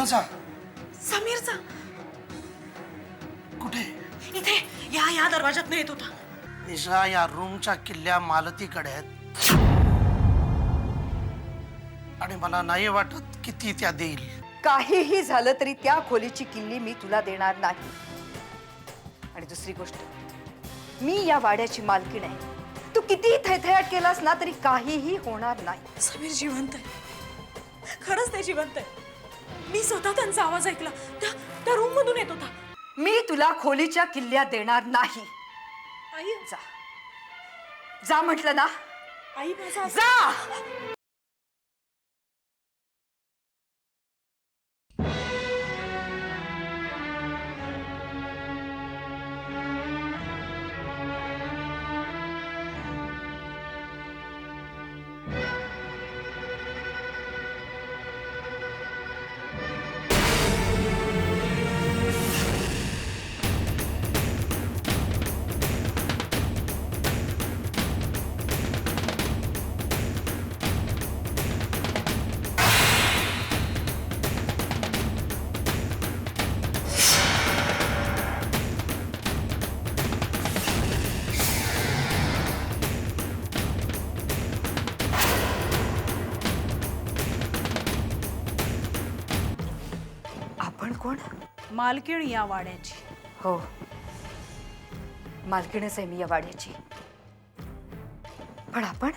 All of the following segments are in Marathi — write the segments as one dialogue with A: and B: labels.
A: कोणाचा?
B: समीरचा.
A: कुठे?
B: इथे या दरवाजात येत होता.
A: निशा, या रूमच्या किल्ल्या मालतीकडे आहेत आणि मला नाही वाटत किती त्या देईल.
C: काहीही झालं तरी त्या खोलीची किल्ली मी तुला देणार नाही. आणि दुसरी गोष्ट, मी या वाड्याची मालकीण आहे. तू कितीही थैथयाट केलास ना तरी काहीही होणार नाही.
B: समीर जिवंत आहे. खरंच ते जिवंत आहे. मी स्वतः त्यांचा आवाज ऐकला. त्या रूम मधून येत होता.
C: मी तुला खोलीच्या किल्ल्या देणार नाही.
B: आई,
C: जा जा म्हटलं ना.
B: आई माझा
C: जा. कोण?
B: मालकीण या वाड्याची.
C: हो, मालकीणच आहे मी या वाड्याची. पण आपण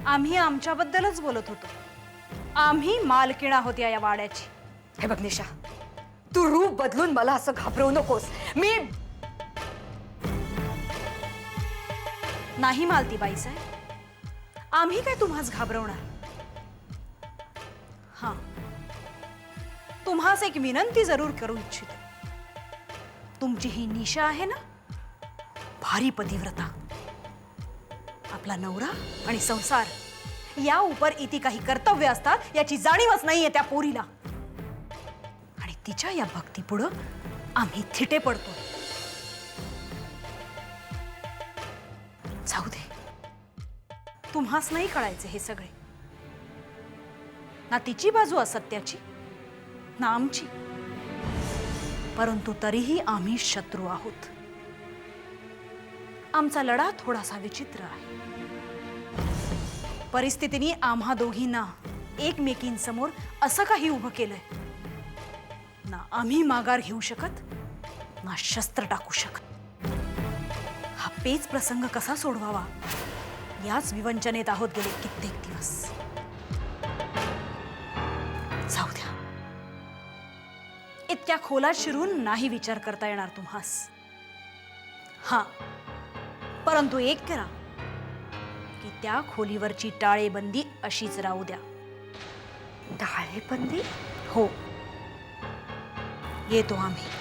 B: आम्ही आमच्याबद्दलच बोलत होतो. आम्ही मालकीण आहोत या वाड्याची.
C: हे बघ निशा, तू रूप बदलून मला असं घाबरवू नकोस. मी
B: नाही मालती बाईसाहेब, आम्ही काय तुम्हास घाबरवणार. हां, तुम्हास एक विनंती जरूर करू इच्छितो. तुमची ही निशा आहे ना, भारी पतिव्रता. आपला नवरा आणि संसार या उपर इति काही कर्तव्य असतात याची जाणीवच नाहीये त्या पोरीला. आणि तिच्या या भक्तीपुढं आम्ही थिटे पडतो. जाऊ दे, तुम्हास नाही कळायचे हे सगळे. ना तिची बाजू असत्याची ना आमची. परंतु तरीही आम्ही शत्रू आहोत. आमचा लढा थोडासा विचित्र आहे. परिस्थितीने आम्हा दोघींना एकमेकींसमोर असं काही उभं केलंय, ना आम्ही माघार घेऊ शकत ना शस्त्र टाकू शकत. हा पेच प्रसंग कसा सोडवावा याच विवंचनेत आहोत गेले कित्येक दिवस. जाऊ द्या, इतक्या खोलात शिरून नाही विचार करता येणार तुम्हास. हा, परंतु एक करा की त्या खोलीवरची टाळेबंदी अशीच राहू द्या.
C: टाळेबंदी?
B: हो, येतो आम्ही.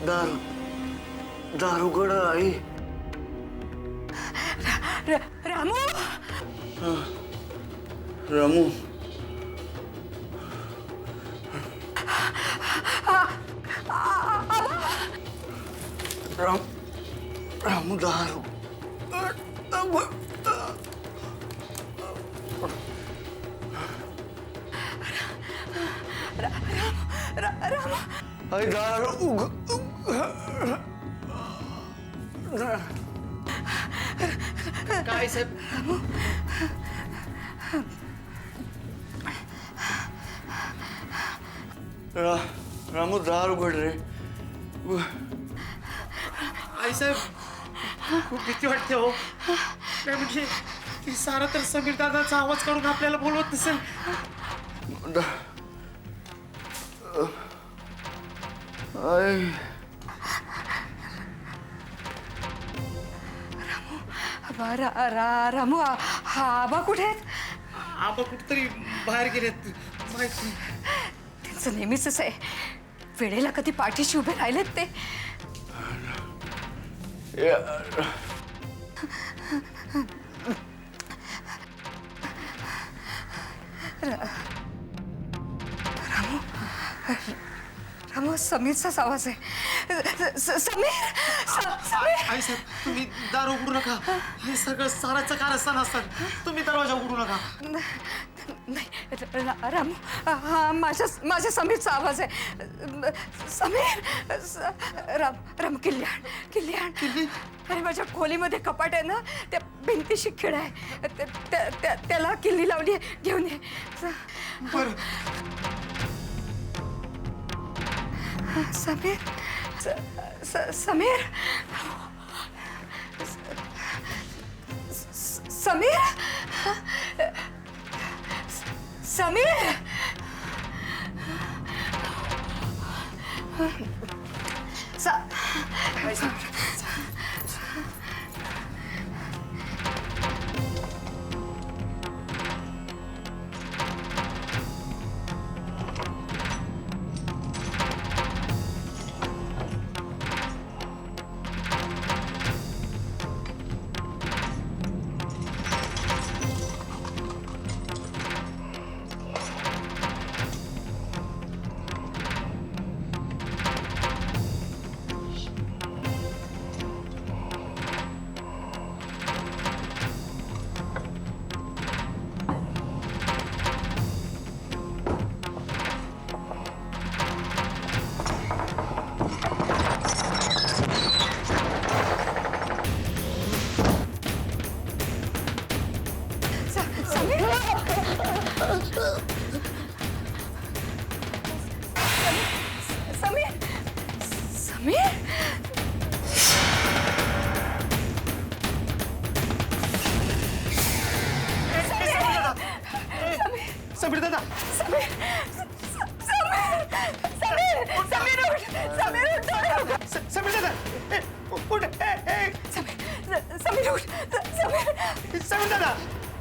D: दार
A: दारुगड आई.
C: रामू
A: रामू. रामू दारू. आई दारू.
D: काय साहेब?
A: रामू दार उघड रे.
D: आई साहेब खूप भीती वाटते हो. काय म्हणजे ती सारा तर समीर दादाचा आवाज काढून आपल्याला बोलवत नसेल.
A: आई
C: रामू हा आबा कुठे आहेत?
D: आबा कुठतरी बाहेर गेलेत माहित नाही.
C: त्यांचं नेहमीच आहे, वेळेला कधी पाठीशी उभे राहिलेत ते. रामू रामू समीरचाच आवाज आहे. समीर
D: आई साहेब तुम्ही दार उघडू नका. हे सगळं साराचं कारस्थान असतात. तुम्ही दरवाजा उघडू नका.
C: नाही रामू हा माझ्या समीरचा आवाज आहे. समीर राम किल्ल्याण. अरे माझ्या खोलीमध्ये कपाट आहे ना, त्या भिंतीशी खिळ आहे, त्याला किल्ली लावली आहे, घेऊन ये.
D: बरं.
C: समीर समीर समीर समीर
D: समीर दादा. समीर दादा उठ.
C: समीर उठ.
D: समीर दादा.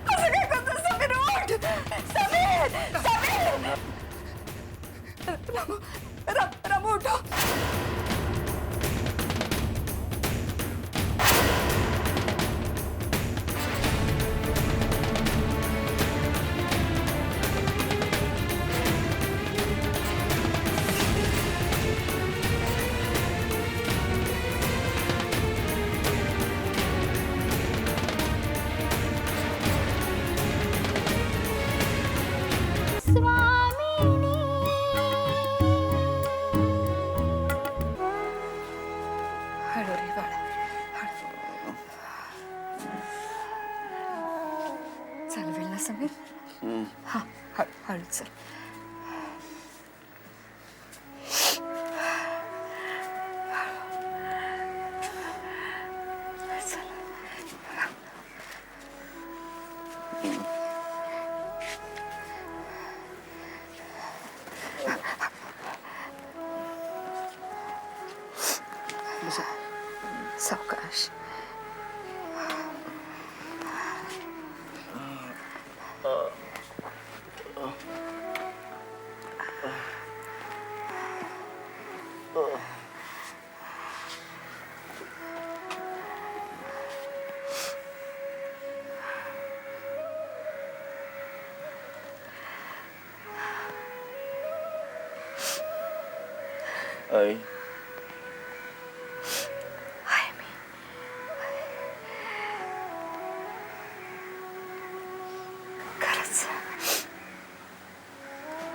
C: असं काय करतो? समीर उठ. समीर रामू उठो. चालवेल ना समीर? हा हळू चल. सावकाश.
E: आई
C: आहे मी. खरंच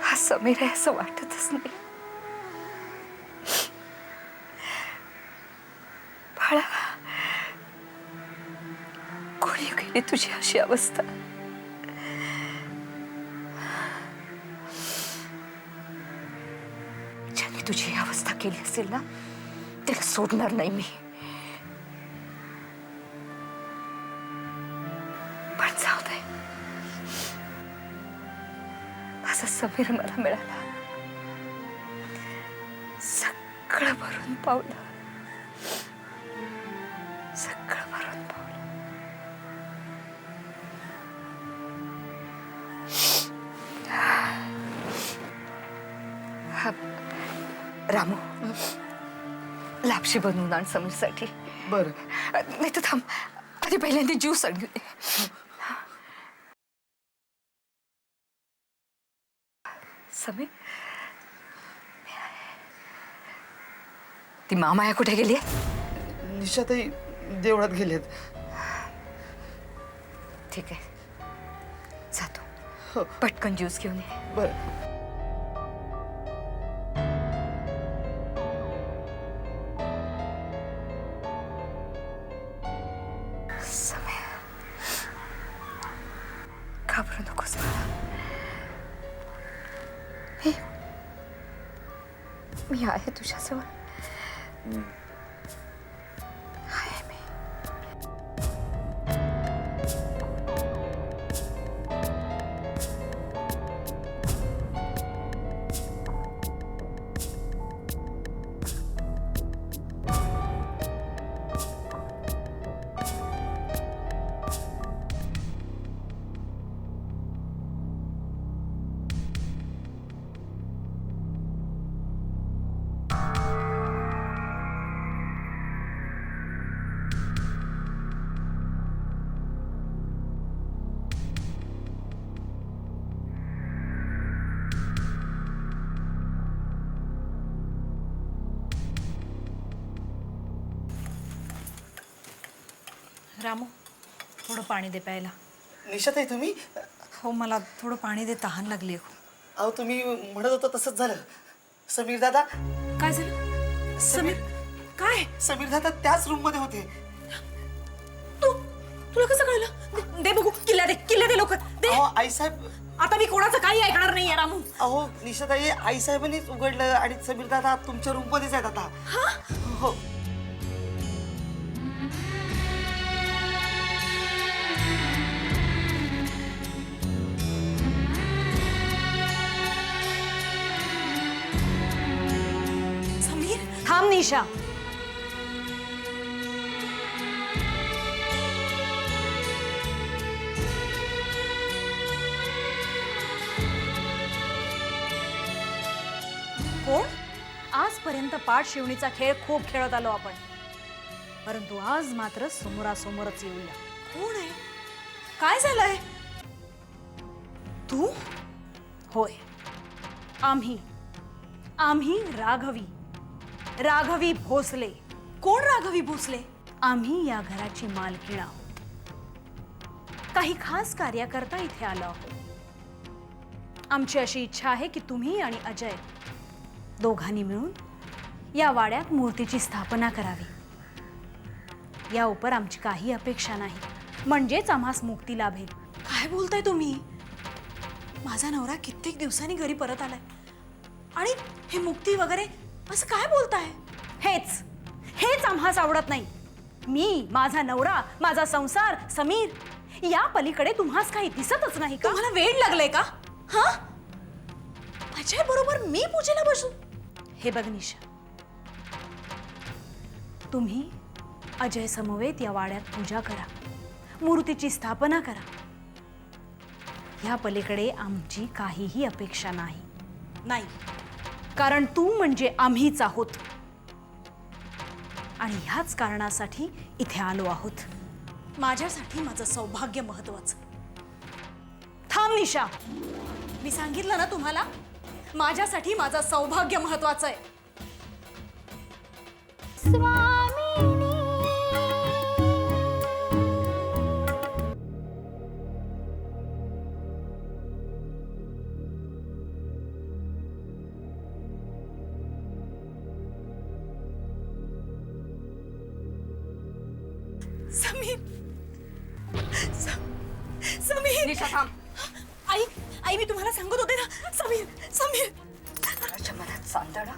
C: हा समीर आहे असं वाटतच नाही. बाळा, कोणी केली तुझी अशी अवस्था? ज्याने तुझी ही अवस्था केली असेल ना, त्याला सोडणार नाही मी. पण जाऊ दे, माझा समीर मला मिळाला. सगळं भरून पावलं, सगळं भरून पावलं. रामू, लापशी बनवून आण समीरसाठी.
D: बरं.
C: नाही तर थांब, आधी पहिल्यांदा ज्यूस आणून दे. समीर, ती मामाया कुठे गेली?
D: निशाताई देवळात गेलेत.
C: ठीक आहे, जातो. पटकन ज्यूस घेऊन ये.
D: बरं.
C: समीर, घाबरू नकोस मला. मी आहे तुझ्याजवळ. आहे मी.
B: रामू, थोडं पाणी दे प्यायला.
D: निशाताई तुम्ही?
B: हो, मला थोडं पाणी दे, तहान लागली.
D: अहो तुम्ही म्हणत होता तसंच झालं. समीर दादा.
B: काय झालं? समीर काय?
D: समीर दादा त्याच रूम मध्ये होते.
B: तुला कसं कळलं? दे बघू, किल्ला दे लवकर दे.
D: अहो आई साहेब.
B: आता मी कोणाचं काही ऐकणार नाहीये रामू.
D: अहो निशाताई, आई साहेबांनीच उघडलं आणि समीर दादा तुमच्या रूम मध्येच आहेत आता. हो.
B: थांब निशा. कोण? आजपर्यंत पाठ शिवणीचा खेळ खूप खेळत आलो आपण, परंतु आज मात्र समोरासमोरच येऊया. कोण आहे? काय झालंय? तू? होय, आम्ही राघवी भोसले. कोण राघवी भोसले? आम्ही या घराची मालकीण आहोत. काही खास कार्याकरता इथे आलो आहोत. आमची अशी इच्छा आहे की तुम्ही आणि अजय दोघांनी मिळून या वाड्यात मूर्तीची स्थापना करावी. या उपर आमची काही अपेक्षा नाही, म्हणजेच आम्हास मुक्ती लाभेल. काय बोलताय तुम्ही? माझा नवरा कित्येक दिवसांनी घरी परत आलाय आणि हे मुक्ती वगैरे असं काय बोलताय? हेच आम्हास आवडत नाही. मी, माझा नवरा, माझा संसार, समीर, या पलीकडे तुम्हास काही दिसतच नाही का? तुम्हाला वेळ लागले का? हा, अजय बरोबर मी पूजेला बसू? हे बघ निशा, तुम्ही अजय समवेत या वाड्यात पूजा करा, मूर्तीची स्थापना करा. या पलीकडे आमची काहीही अपेक्षा नाही. कारण तू म्हणजे आम्हीच आहोत आणि ह्याच कारणासाठी इथे आलो आहोत. माझ्यासाठी माझं सौभाग्य महत्वाचं. थांब निशा, मी सांगितलं ना तुम्हाला, माझ्यासाठी माझं सौभाग्य महत्वाचं आहे.
E: स्वामिनी
B: समीर समीर
C: निशा थांब.
B: आई आई मी तुम्हाला सांगत होते ना समीर समीर
C: माझ्या मनात सांदणा.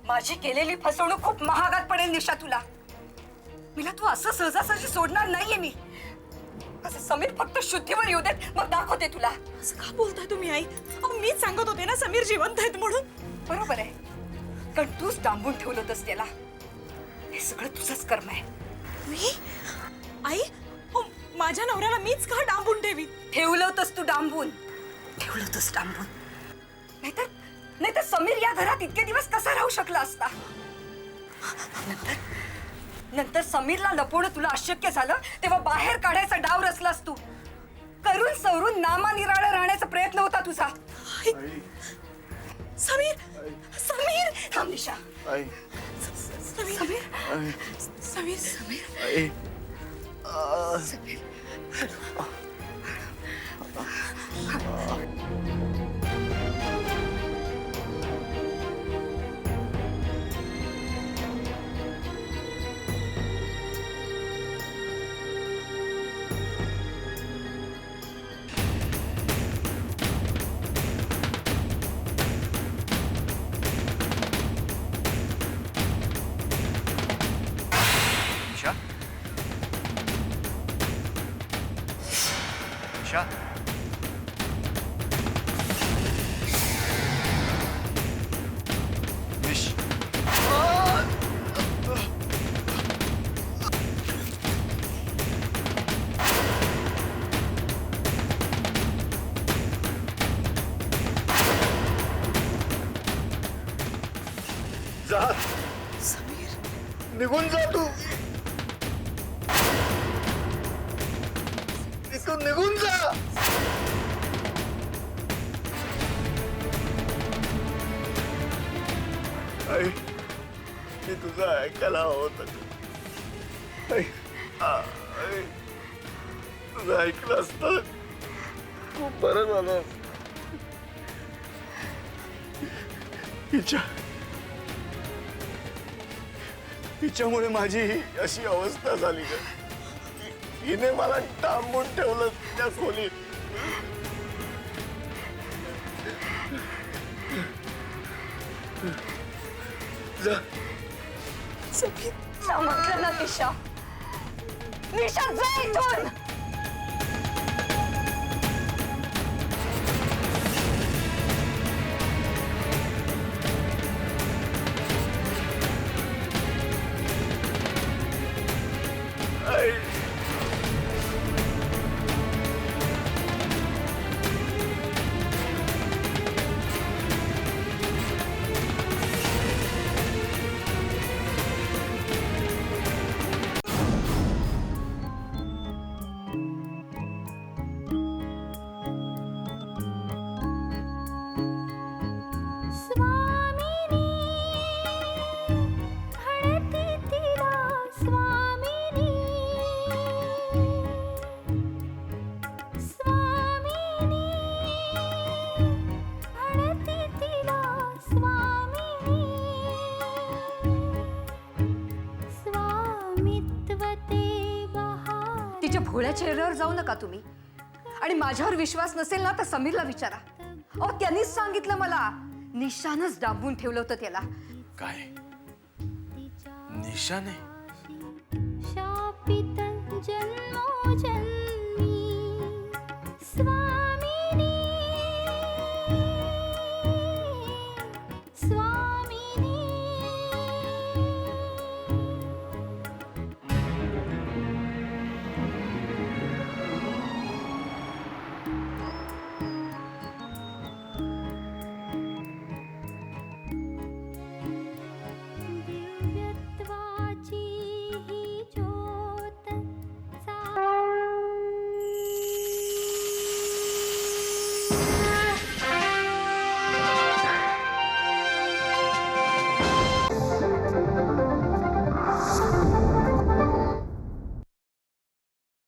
C: माझी केलेली फसवणूक खूप महागात पडेल निशा तुला. मिला तू असं सहजासहजी सोडणार नाहीये मी. असं समीर फक्त शुद्धीवर येऊ देत मग दाखवते तुला.
B: असं का बोलताय तुम्ही आई अहो मीच सांगत होते ना समीर जिवंत आहेत म्हणून.
C: बरोबर आहे, कारण तूच डांबून ठेवलं होतंस त्याला. हे सगळं तुझंच कर्म आहे.
B: मी आई अहो, माझ्या नवऱ्याला मीच का डांबून ठेवी.
C: ठेवलं होतंस तू डांबून. ठेवलं होतंस डांबून. नाहीतर समीर या घरात इतके दिवस कसा राहू शकला असता. नंतर समीरला लपवणं तुला अशक्य झालं तेव्हा बाहेर काढायचा डाव रचलास तू. करून सवरून नामानिराळं राहण्याचा प्रयत्न होता तुझा.
B: समीर समीर
C: थांब निशा.
B: समीर समीर समीर
F: निशा निशा निश जा. निघून जा तू. इथून निघून जा. आई, मी तुझं ऐकायला हवं होतं. आई, आई, तुझं ऐकलं असतं खूप बरं झालं. हिच्यामुळे माझी ही अशी अवस्था झाली का. हिने मला डांबून ठेवलं त्या खोलीत. जा.
C: जा म्हटलं ना निशा. निशा जा इथून.
F: आई.
E: स्वामिनी हळती तिला स्वामिनी स्वामिनी हळती तिला स्वामिनी स्वामित्व ते बहार.
C: तिच्या भोळ्या चेहऱ्यावर जाऊ नका तुम्ही. आणि माझ्यावर विश्वास नसेल ना तर समीरला विचारा. अहो त्यांनीच सांगितलं मला. निशानच डांबून ठेवलं होतं त्याला.
F: काय निशाने